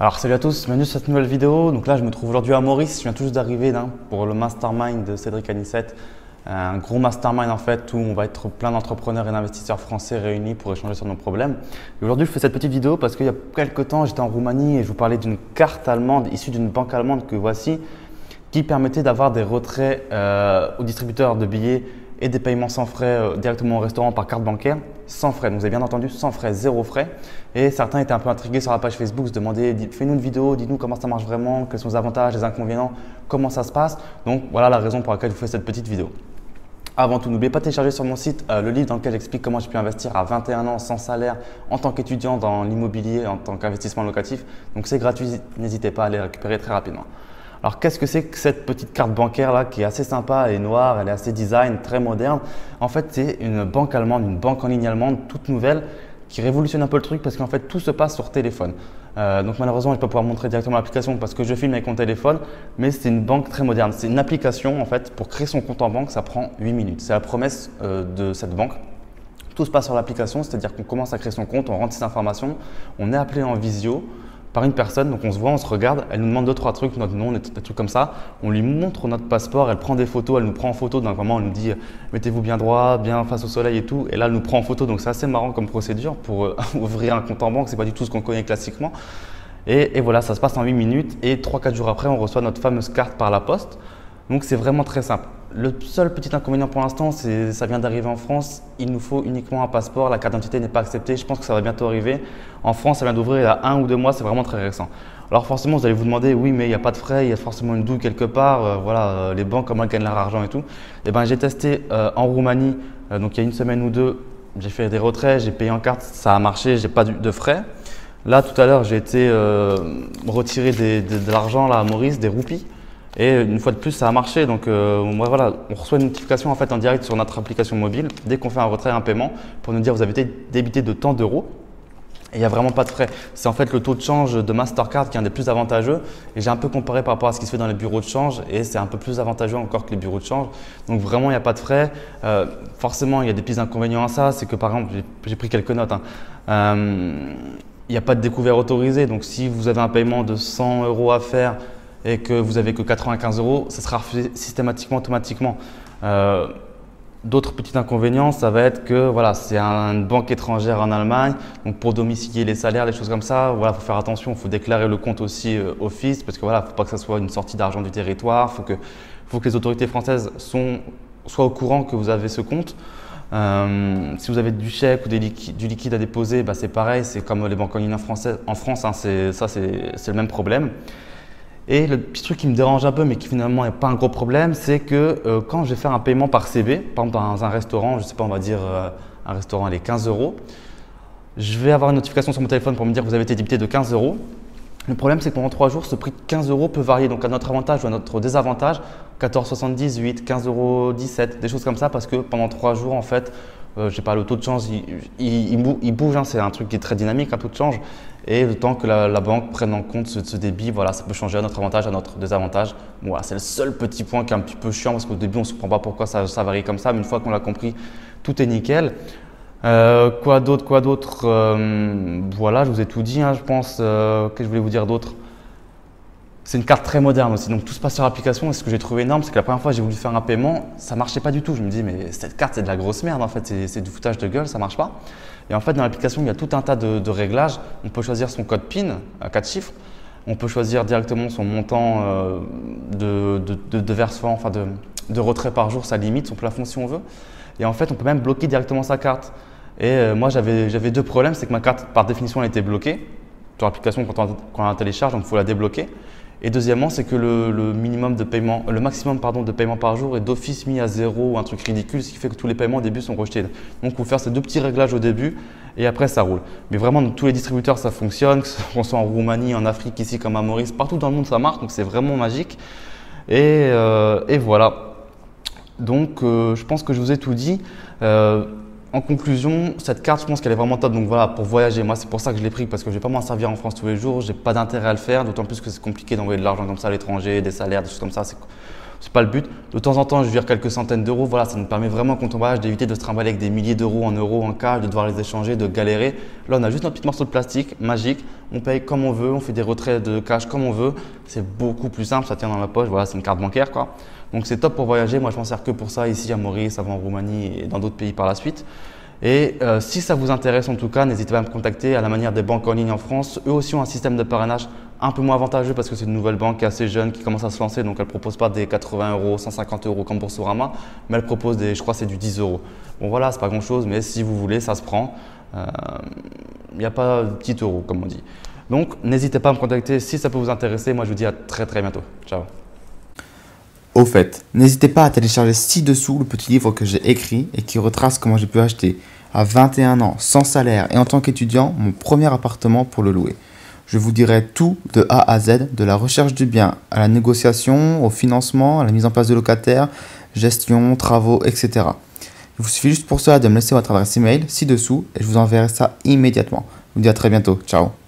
Alors salut à tous, bienvenue sur cette nouvelle vidéo. Donc là je me trouve aujourd'hui à Maurice, je viens tout juste d'arriver pour le mastermind de Cédric Anissette. Un gros mastermind en fait où on va être plein d'entrepreneurs et d'investisseurs français réunis pour échanger sur nos problèmes. Et aujourd'hui je fais cette petite vidéo parce qu'il y a quelques temps j'étais en Roumanie et je vous parlais d'une carte allemande issue d'une banque allemande que voici qui permettait d'avoir des retraits aux distributeurs de billets et des paiements sans frais directement au restaurant par carte bancaire, sans frais. Donc vous avez bien entendu, sans frais, zéro frais. Et certains étaient un peu intrigués sur la page Facebook, se demandaient fais-nous une vidéo, dis-nous comment ça marche vraiment, quels sont les avantages, les inconvénients, comment ça se passe. Donc voilà la raison pour laquelle je vous fais cette petite vidéo. Avant tout, n'oubliez pas de télécharger sur mon site le livre dans lequel j'explique comment j'ai pu investir à 21 ans sans salaire en tant qu'étudiant dans l'immobilier, en tant qu'investissement locatif. Donc c'est gratuit, n'hésitez pas à les récupérer très rapidement. Alors qu'est-ce que c'est que cette petite carte bancaire là qui est assez sympa, elle est noire, elle est assez design, très moderne. En fait c'est une banque allemande, une banque en ligne allemande toute nouvelle qui révolutionne un peu le truc parce qu'en fait tout se passe sur téléphone. Donc malheureusement je ne vais pas pouvoir montrer directement l'application parce que je filme avec mon téléphone, mais c'est une banque très moderne. C'est une application en fait pour créer son compte en banque, ça prend 8 minutes. C'est la promesse de cette banque. Tout se passe sur l'application, c'est-à-dire qu'on commence à créer son compte, on rentre ses informations, on est appelé en visio par une personne, donc on se voit, on se regarde, elle nous demande 2-3 trucs, notre nom, des trucs comme ça, on lui montre notre passeport, elle prend des photos, elle nous prend en photo, donc vraiment elle nous dit mettez-vous bien droit, bien face au soleil et tout, et là elle nous prend en photo, donc c'est assez marrant comme procédure pour ouvrir un compte en banque, c'est pas du tout ce qu'on connaît classiquement. Et voilà, ça se passe en 8 minutes et 3-4 jours après on reçoit notre fameuse carte par la poste, donc c'est vraiment très simple. Le seul petit inconvénient pour l'instant, c'est ça vient d'arriver en France, il nous faut uniquement un passeport, la carte d'identité n'est pas acceptée, je pense que ça va bientôt arriver. En France, ça vient d'ouvrir il y a 1 ou 2 mois, c'est vraiment très récent. Alors forcément, vous allez vous demander, oui mais il n'y a pas de frais, il y a forcément une douille quelque part, voilà, les banques comment elles gagnent leur argent et tout. Et ben j'ai testé en Roumanie, donc il y a 1 semaine ou 2, j'ai fait des retraits, j'ai payé en carte, ça a marché, j'ai pas de frais. Là tout à l'heure, j'ai été retirer de l'argent là à Maurice, des roupies. Et une fois de plus, ça a marché. Donc voilà, on reçoit une notification en fait en direct sur notre application mobile dès qu'on fait un retrait, un paiement, pour nous dire vous avez été débité de tant d'euros. Et il n'y a vraiment pas de frais. C'est en fait le taux de change de Mastercard qui est un des plus avantageux. Et j'ai un peu comparé par rapport à ce qui se fait dans les bureaux de change et c'est un peu plus avantageux encore que les bureaux de change. Donc vraiment, il n'y a pas de frais. Forcément, il y a des petits inconvénients à ça. C'est que par exemple, j'ai pris quelques notes. Il n'y a pas de découvert autorisé. Donc si vous avez un paiement de 100 € à faire et que vous n'avez que 95 €, ça sera refusé systématiquement, automatiquement. D'autres petits inconvénients, ça va être que voilà, c'est une banque étrangère en Allemagne, donc pour domicilier les salaires, les choses comme ça, voilà, faut faire attention, il faut déclarer le compte aussi office parce que voilà, faut pas que ça soit une sortie d'argent du territoire, faut que les autorités françaises soient au courant que vous avez ce compte. Si vous avez du chèque ou du liquide à déposer, bah, c'est pareil, c'est comme les banques en ligne en France, hein, c'est le même problème. Et le petit truc qui me dérange un peu, mais qui finalement n'est pas un gros problème, c'est que quand je vais faire un paiement par CB, par exemple dans un restaurant, je ne sais pas, on va dire un restaurant, allez, 15 €, je vais avoir une notification sur mon téléphone pour me dire que vous avez été débité de 15 €. Le problème, c'est que pendant 3 jours, ce prix de 15 € peut varier, donc à notre avantage ou à notre désavantage, 14,78 €, 15,17 €, des choses comme ça, parce que pendant 3 jours, en fait, je sais pas, le taux de change, il bouge, hein, c'est un truc qui est très dynamique, un taux de change. Et le temps que la banque prenne en compte ce débit, voilà, ça peut changer à notre avantage, à notre désavantage. Bon, voilà, c'est le seul petit point qui est un petit peu chiant parce qu'au début, on ne se comprend pas pourquoi ça varie comme ça. Mais une fois qu'on l'a compris, tout est nickel. Quoi d'autre voilà, je vous ai tout dit, hein, je pense. Que je voulais vous dire d'autre. C'est une carte très moderne aussi, donc tout se passe sur l'application. Et ce que j'ai trouvé énorme, c'est que la première fois j'ai voulu faire un paiement, ça ne marchait pas du tout. Je me dis, mais cette carte, c'est de la grosse merde en fait, c'est du foutage de gueule, ça ne marche pas. Et en fait, dans l'application, il y a tout un tas de réglages. On peut choisir son code PIN à 4 chiffres. On peut choisir directement son montant de versement, enfin de retrait par jour, sa limite, son plafond si on veut. Et en fait, on peut même bloquer directement sa carte. Et moi, j'avais 2 problèmes. C'est que ma carte, par définition, elle était bloquée sur l'application quand on la télécharge, donc il faut la débloquer. Et deuxièmement, c'est que le maximum de paiement par jour est d'office mis à 0 ou un truc ridicule, ce qui fait que tous les paiements au début sont rejetés. Donc, il faut faire ces 2 petits réglages au début et après, ça roule. Mais vraiment, dans tous les distributeurs, ça fonctionne, qu'on soit en Roumanie, en Afrique, ici comme à Maurice, partout dans le monde, ça marche. Donc, c'est vraiment magique. Et voilà. Donc, je pense que je vous ai tout dit. En conclusion, cette carte, je pense qu'elle est vraiment top. Donc voilà, pour voyager, moi c'est pour ça que je l'ai pris parce que je ne vais pas m'en servir en France tous les jours. Je n'ai pas d'intérêt à le faire, d'autant plus que c'est compliqué d'envoyer de l'argent comme ça à l'étranger, des salaires, des choses comme ça. c'est pas le but. De temps en temps, je vire quelques centaines d'euros. Voilà, ça nous permet vraiment quand on voyage d'éviter de se trimballer avec des milliers d'euros, en cash, de devoir les échanger, de galérer. Là, on a juste notre petit morceau de plastique magique. On paye comme on veut, on fait des retraits de cash comme on veut. C'est beaucoup plus simple, ça tient dans la poche. Voilà, c'est une carte bancaire quoi. Donc c'est top pour voyager. Moi, je m'en sers que pour ça ici à Maurice, avant en Roumanie et dans d'autres pays par la suite. Et si ça vous intéresse en tout cas, n'hésitez pas à me contacter à la manière des banques en ligne en France. Eux aussi ont un système de parrainage un peu moins avantageux parce que c'est une nouvelle banque assez jeune qui commence à se lancer. Donc elle ne propose pas des 80 euros, 150 euros comme Boursorama, mais elle propose des, je crois c'est du 10 euros. Bon voilà, c'est pas grand chose, mais si vous voulez, ça se prend. Il n'y a pas de petits euros comme on dit. Donc n'hésitez pas à me contacter si ça peut vous intéresser. Moi je vous dis à très bientôt. Ciao. Au fait, n'hésitez pas à télécharger ci-dessous le petit livre que j'ai écrit et qui retrace comment j'ai pu acheter à 21 ans, sans salaire et en tant qu'étudiant, mon premier appartement pour le louer. Je vous dirai tout de A à Z, de la recherche du bien à la négociation, au financement, à la mise en place de locataires, gestion, travaux, etc. Il vous suffit juste pour cela de me laisser votre adresse email ci-dessous et je vous enverrai ça immédiatement. Je vous dis à très bientôt. Ciao.